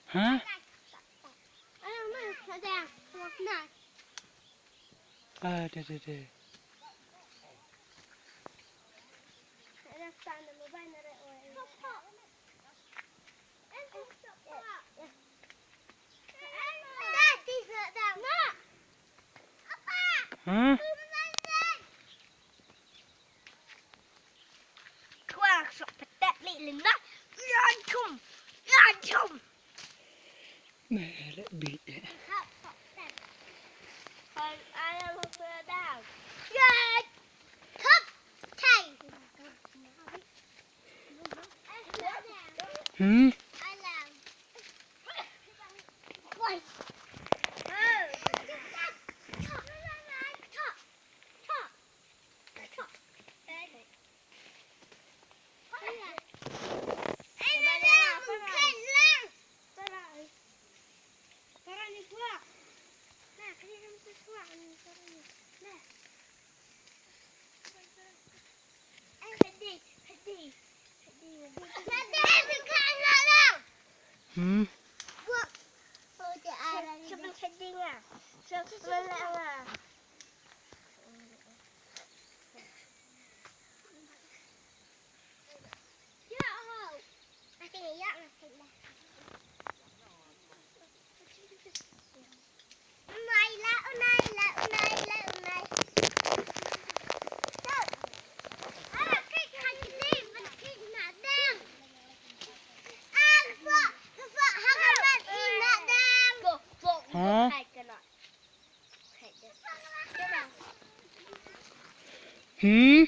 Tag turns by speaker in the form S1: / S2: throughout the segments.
S1: Hả? Đây. Hả?
S2: Khoa sọc tẹt lị lên đó. Chum.
S1: Mẹ lại bị.
S2: Ai làm một người đào. Thấp thầy.
S1: Hử?
S2: Ai làm?
S1: Hử?
S2: Sebelum heading ah. Sebelum ah. Ya Allah. Akhirnya ya lah. Unai.
S1: Hả? Hử?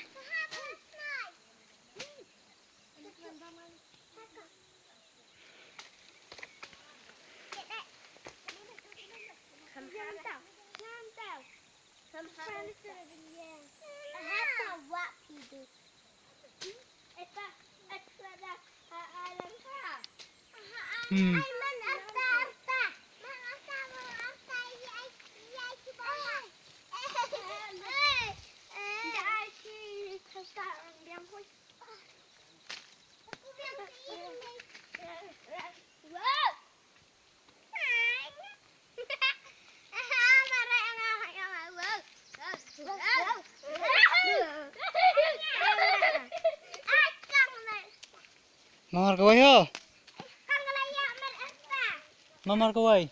S1: Mamar kaway ho. Mamar kaway.